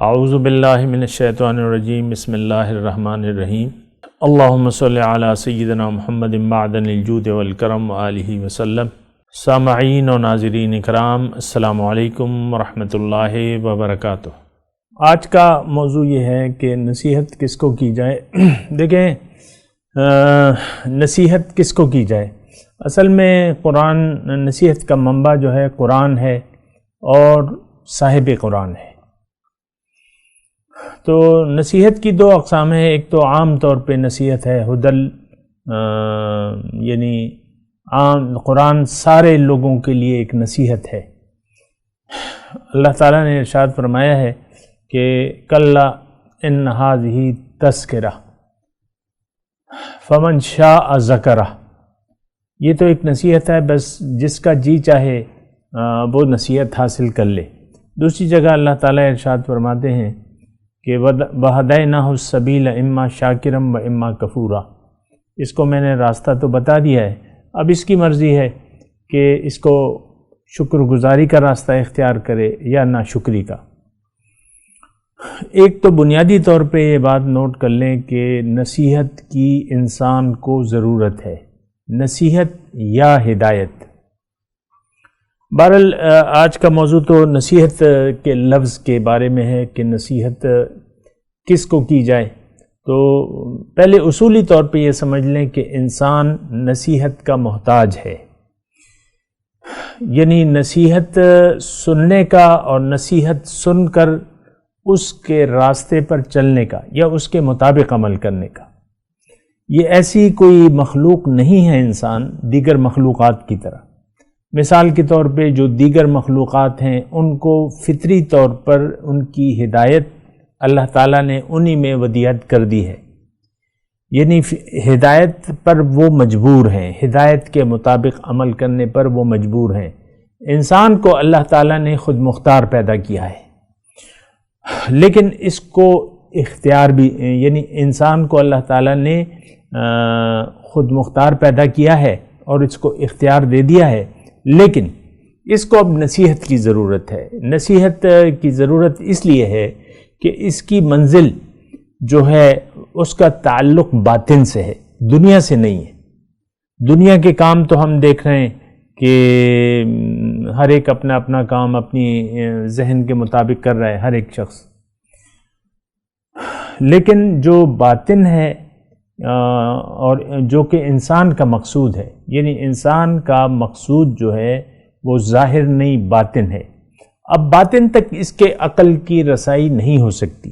اعوذ باللہ من الشیطان الرجیم بسم اللہ الرحمن الرحیم اللہم صلی علی سیدنا محمد معدن الجود والکرم وآلہ وسلم۔ سامعین و ناظرین اکرام، السلام علیکم ورحمۃ اللہ وبرکاتہ۔ آج کا موضوع یہ ہے کہ نصیحت کس کو کی جائے۔ دیکھیں، نصیحت کس کو کی جائے؟ اصل میں قرآن، نصیحت کا منبع جو ہے قرآن ہے اور صاحب قرآن ہے۔ تو نصیحت کی دو اقسام ہیں، ایک تو عام طور پہ نصیحت ہے، یعنی عام قرآن سارے لوگوں کے لیے ایک نصیحت ہے۔ اللہ تعالیٰ نے ارشاد فرمایا ہے کہ کلا ان ھذہ تذکرہ فمن شاء ذکرہ، یہ تو ایک نصیحت ہے، بس جس کا جی چاہے وہ نصیحت حاصل کر لے۔ دوسری جگہ اللہ تعالیٰ ارشاد فرماتے ہیں کہ وَہَدَيْنَاهُ السَّبِيلَ اِمَّا شَاكِرًا وَإِمَّا كَفُورًا، اس کو میں نے راستہ تو بتا دیا ہے، اب اس کی مرضی ہے کہ اس کو شکر گزاری کا راستہ اختیار کرے یا ناشکری کا۔ ایک تو بنیادی طور پہ یہ بات نوٹ کر لیں کہ نصیحت کی انسان کو ضرورت ہے، نصیحت یا ہدایت۔ بہرحال آج کا موضوع تو نصیحت کے لفظ کے بارے میں ہے کہ نصیحت کس کو کی جائے۔ تو پہلے اصولی طور پہ یہ سمجھ لیں کہ انسان نصیحت کا محتاج ہے، یعنی نصیحت سننے کا اور نصیحت سن کر اس کے راستے پر چلنے کا یا اس کے مطابق عمل کرنے کا۔ یہ ایسی کوئی مخلوق نہیں ہے انسان دیگر مخلوقات کی طرح۔ مثال کے طور پہ جو دیگر مخلوقات ہیں ان کو فطری طور پر ان کی ہدایت اللہ تعالیٰ نے انہی میں ودیعت کر دی ہے، یعنی ہدایت پر وہ مجبور ہیں، ہدایت کے مطابق عمل کرنے پر وہ مجبور ہیں۔ انسان کو اللہ تعالیٰ نے خود مختار پیدا کیا ہے، لیکن اس کو اختیار بھی، یعنی انسان کو اللہ تعالیٰ نے خود مختار پیدا کیا ہے اور اس کو اختیار دے دیا ہے، لیکن اس کو اب نصیحت کی ضرورت ہے۔ نصیحت کی ضرورت اس لیے ہے کہ اس کی منزل جو ہے اس کا تعلق باطن سے ہے، دنیا سے نہیں ہے۔ دنیا کے کام تو ہم دیکھ رہے ہیں کہ ہر ایک اپنا اپنا کام اپنی ذہن کے مطابق کر رہا ہے ہر ایک شخص، لیکن جو باطن ہے اور جو کہ انسان کا مقصود ہے، یعنی انسان کا مقصود جو ہے وہ ظاہر نہیں باطن ہے۔ اب باطن تک اس کے عقل کی رسائی نہیں ہو سکتی،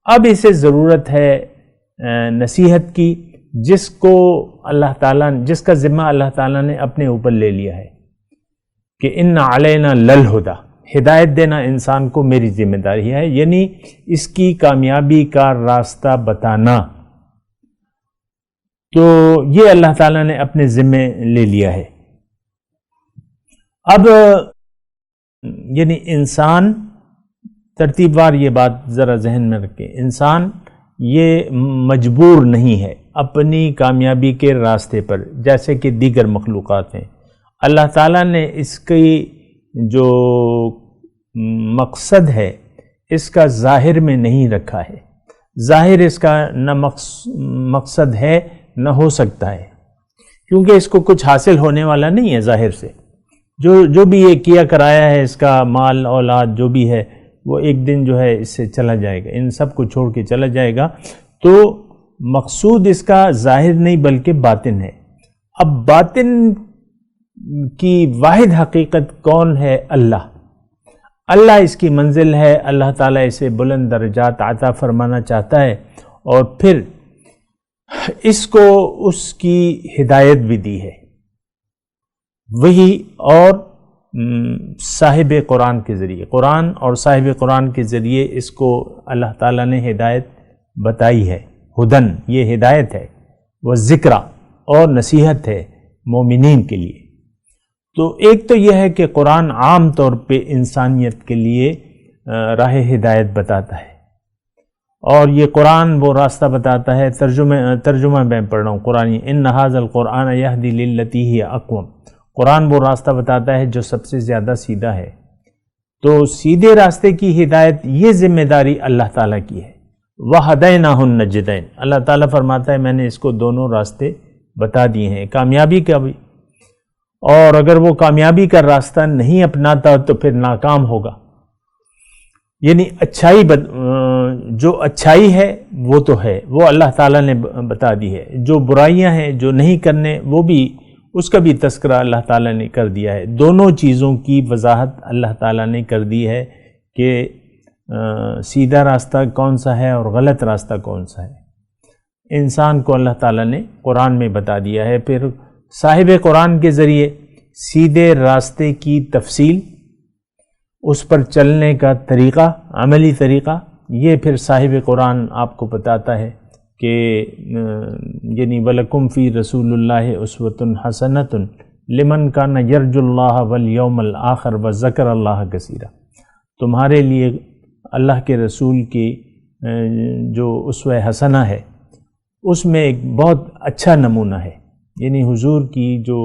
اب اسے ضرورت ہے نصیحت کی، جس کو اللہ تعالیٰ، جس کا ذمہ اللہ تعالیٰ نے اپنے اوپر لے لیا ہے کہ ان علینا للہدی، ہدایت دینا انسان کو میری ذمہ داری ہے، یعنی اس کی کامیابی کا راستہ بتانا۔ تو یہ اللہ تعالیٰ نے اپنے ذمے لے لیا ہے۔ اب یعنی انسان، ترتیب وار یہ بات ذرا ذہن میں رکھیں، انسان یہ مجبور نہیں ہے اپنی کامیابی کے راستے پر جیسے کہ دیگر مخلوقات ہیں۔ اللہ تعالیٰ نے اس کی جو مقصد ہے اس کا ظاہر میں نہیں رکھا ہے، ظاہر اس کا نہ مقصد ہے نہ ہو سکتا ہے، کیونکہ اس کو کچھ حاصل ہونے والا نہیں ہے ظاہر سے۔ جو بھی یہ کیا کرایا ہے، اس کا مال اولاد جو بھی ہے، وہ ایک دن جو ہے اس سے چلا جائے گا، ان سب کو چھوڑ کے چلا جائے گا۔ تو مقصود اس کا ظاہر نہیں بلکہ باطن ہے۔ اب باطن کی واحد حقیقت کون ہے؟ اللہ۔ اللہ اس کی منزل ہے، اللہ تعالیٰ اسے بلند درجات عطا فرمانا چاہتا ہے، اور پھر اس کو اس کی ہدایت بھی دی ہے، وہی اور صاحب قرآن کے ذریعے، قرآن اور صاحب قرآن کے ذریعے اس کو اللہ تعالیٰ نے ہدایت بتائی ہے۔ ہدن، یہ ہدایت ہے، وہ ذکر اور نصیحت ہے مومنین کے لیے۔ تو ایک تو یہ ہے کہ قرآن عام طور پہ انسانیت کے لیے راہ ہدایت بتاتا ہے، اور یہ قرآن وہ راستہ بتاتا ہے۔ ترجمہ میں پڑھ رہا ہوں قرآنی، ان ھذا القرآن یہدی للتی ہی اقوم، قرآن وہ راستہ بتاتا ہے جو سب سے زیادہ سیدھا ہے۔ تو سیدھے راستے کی ہدایت یہ ذمہ داری اللہ تعالیٰ کی ہے۔ وَهَدَيْنَاهُ النَّجْدَيْنِ، اللہ تعالیٰ فرماتا ہے میں نے اس کو دونوں راستے بتا دیے ہیں، کامیابی کا بھی، اور اگر وہ کامیابی کا راستہ نہیں اپناتا تو پھر ناکام ہوگا۔ یعنی اچھائی جو اچھائی ہے وہ تو ہے، وہ اللہ تعالیٰ نے بتا دی ہے، جو برائیاں ہیں جو نہیں کرنے وہ بھی، اس کا بھی تذکرہ اللہ تعالیٰ نے کر دیا ہے۔ دونوں چیزوں کی وضاحت اللہ تعالیٰ نے کر دی ہے کہ سیدھا راستہ کون سا ہے اور غلط راستہ کون سا ہے، انسان کو اللہ تعالیٰ نے قرآن میں بتا دیا ہے۔ پھر صاحب قرآن کے ذریعے سیدھے راستے کی تفصیل، اس پر چلنے کا طریقہ، عملی طریقہ، یہ پھر صاحب قرآن آپ کو بتاتا ہے کہ یعنی وَلَكُمْ فِي رَسُولِ اللَّهِ أُسْوَةٌ حَسَنَةٌ لِمَنْ كَانَ يَرْجُو اللَّهَ وَالْيَوْمَ الْآخِرَ وَذَكَرَ اللَّهَ كَثِيرًا، تمہارے لیے اللہ کے رسول کی جو اسوہ حسنہ ہے اس میں ایک بہت اچھا نمونہ ہے، یعنی حضور کی جو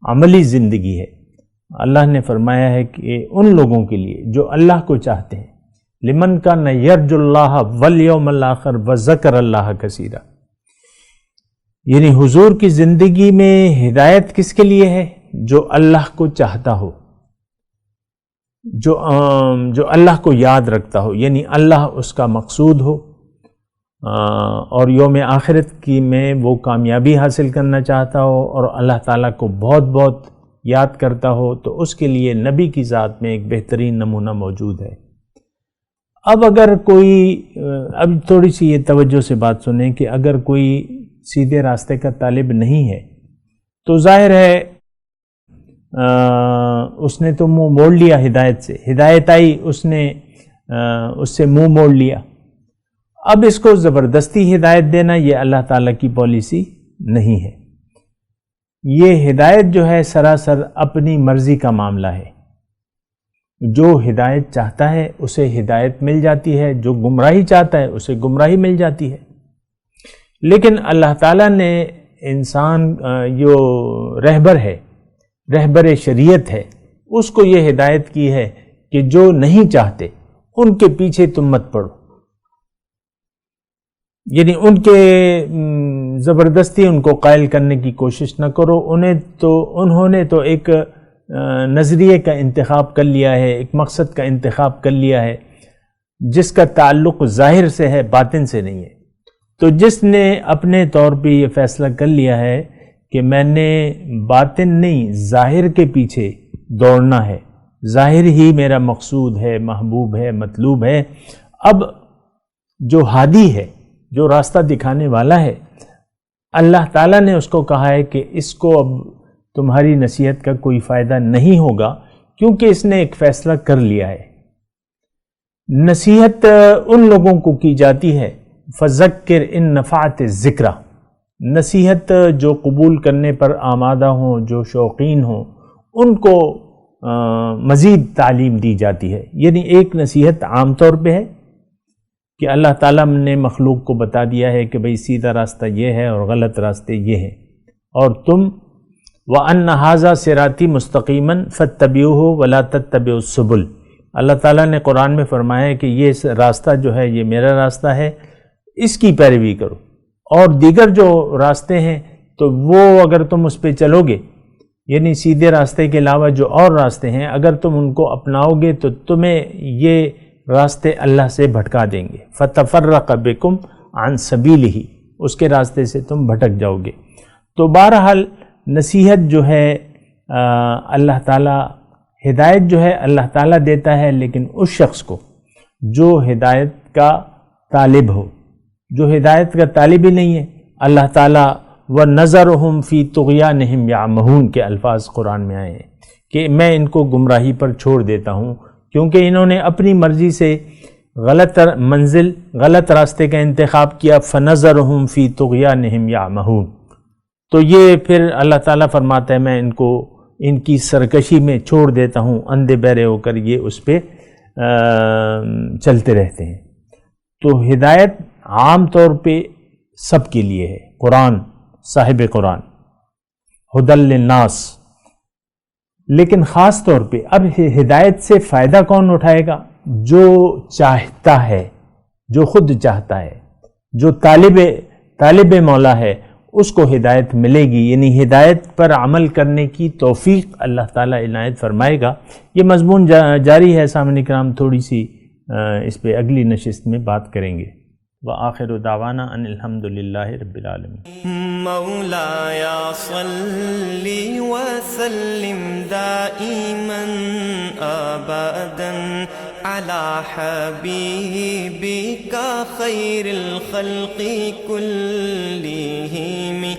عملی زندگی ہے، اللہ نے فرمایا ہے کہ ان لوگوں کے لیے جو اللہ کو چاہتے ہیں، لمن کان یرجو اللہ والیوم الآخر وذکر اللہ کثیرا، یعنی حضور کی زندگی میں ہدایت کس کے لیے ہے؟ جو اللہ کو چاہتا ہو، جو اللہ کو یاد رکھتا ہو، یعنی اللہ اس کا مقصود ہو، اور یوم آخرت کی میں وہ کامیابی حاصل کرنا چاہتا ہو اور اللہ تعالیٰ کو بہت بہت یاد کرتا ہو، تو اس کے لیے نبی کی ذات میں ایک بہترین نمونہ موجود ہے۔ اب اگر کوئی، اب تھوڑی سی یہ توجہ سے بات سنیں کہ اگر کوئی سیدھے راستے کا طالب نہیں ہے تو ظاہر ہے اس نے تو منہ موڑ لیا ہدایت سے، ہدایت آئی اس نے اس سے منہ موڑ لیا۔ اب اس کو زبردستی ہدایت دینا یہ اللہ تعالیٰ کی پالیسی نہیں ہے۔ یہ ہدایت جو ہے سراسر اپنی مرضی کا معاملہ ہے، جو ہدایت چاہتا ہے اسے ہدایت مل جاتی ہے، جو گمراہی چاہتا ہے اسے گمراہی مل جاتی ہے۔ لیکن اللہ تعالیٰ نے انسان جو رہبر ہے، رہبر شریعت ہے، اس کو یہ ہدایت کی ہے کہ جو نہیں چاہتے ان کے پیچھے تم مت پڑو، یعنی ان کے زبردستی ان کو قائل کرنے کی کوشش نہ کرو۔ انہوں نے تو ایک نظریے کا انتخاب کر لیا ہے، ایک مقصد کا انتخاب کر لیا ہے جس کا تعلق ظاہر سے ہے، باطن سے نہیں ہے۔ تو جس نے اپنے طور پہ یہ فیصلہ کر لیا ہے کہ میں نے باطن نہیں ظاہر کے پیچھے دوڑنا ہے، ظاہر ہی میرا مقصود ہے، محبوب ہے، مطلوب ہے، اب جو ہادی ہے، جو راستہ دکھانے والا ہے، اللہ تعالیٰ نے اس کو کہا ہے کہ اس کو اب تمہاری نصیحت کا کوئی فائدہ نہیں ہوگا، کیونکہ اس نے ایک فیصلہ کر لیا ہے۔ نصیحت ان لوگوں کو کی جاتی ہے، فذکر ان نفعت الذکرہ، نصیحت جو قبول کرنے پر آمادہ ہوں، جو شوقین ہوں، ان کو مزید تعلیم دی جاتی ہے۔ یعنی ایک نصیحت عام طور پہ ہے کہ اللہ تعالیٰ نے مخلوق کو بتا دیا ہے کہ بھئی سیدھا راستہ یہ ہے اور غلط راستے یہ ہیں، اور تم وَأَنَّ هَذَا صِرَاطِي مُسْتَقِيمًا فَاتَّبِعُوهُ وَلَا تَتَّبِعُوا السُّبُلَ، اللہ تعالیٰ نے قرآن میں فرمایا ہے کہ یہ راستہ جو ہے یہ میرا راستہ ہے، اس کی پیروی کرو، اور دیگر جو راستے ہیں تو وہ اگر تم اس پہ چلو گے، یعنی سیدھے راستے کے علاوہ جو اور راستے ہیں اگر تم ان کو اپناؤ گے تو تمہیں یہ راستے اللہ سے بھٹکا دیں گے، فَتَفَرَّقَ بِكُمْ عَنْ سَبِيلِهِ، اس کے راستے سے تم بھٹک جاؤ گے۔ تو بہرحال نصیحت جو ہے اللہ تعالیٰ، ہدایت جو ہے اللہ تعالیٰ دیتا ہے، لیکن اس شخص کو جو ہدایت کا طالب ہو، جو ہدایت کا طالب ہی نہیں ہے، اللہ تعالیٰ وَنَذَرُهُمْ فِي طُغْيَانِهِمْ يَعْمَهُونَ کے الفاظ قرآن میں آئے ہیں کہ میں ان کو گمراہی پر چھوڑ دیتا ہوں، کیونکہ انہوں نے اپنی مرضی سے غلط منزل، غلط راستے کا انتخاب کیا، فَنَذَرُهُمْ فِي طُغْيَانِهِمْ يَعْمَهُونَ، تو یہ پھر اللہ تعالیٰ فرماتا ہے میں ان کو ان کی سرکشی میں چھوڑ دیتا ہوں، اندھے بہرے ہو کر یہ اس پہ چلتے رہتے ہیں۔ تو ہدایت عام طور پہ سب کے لیے ہے، قرآن، صاحب قرآن، ہدی للناس، لیکن خاص طور پہ اب ہدایت سے فائدہ کون اٹھائے گا؟ جو چاہتا ہے، جو خود چاہتا ہے، جو طالب مولا ہے، اس کو ہدایت ملے گی، یعنی ہدایت پر عمل کرنے کی توفیق اللہ تعالیٰ عنایت فرمائے گا۔ یہ مضمون جاری ہے سامعین کرام، تھوڑی سی اس پہ اگلی نشست میں بات کریں گے۔ وآخر دعوانا ان الحمدللہ رب العالمین۔ مولاي صل وسلم دائما ابدا على حبيبك خير الخلق كلهم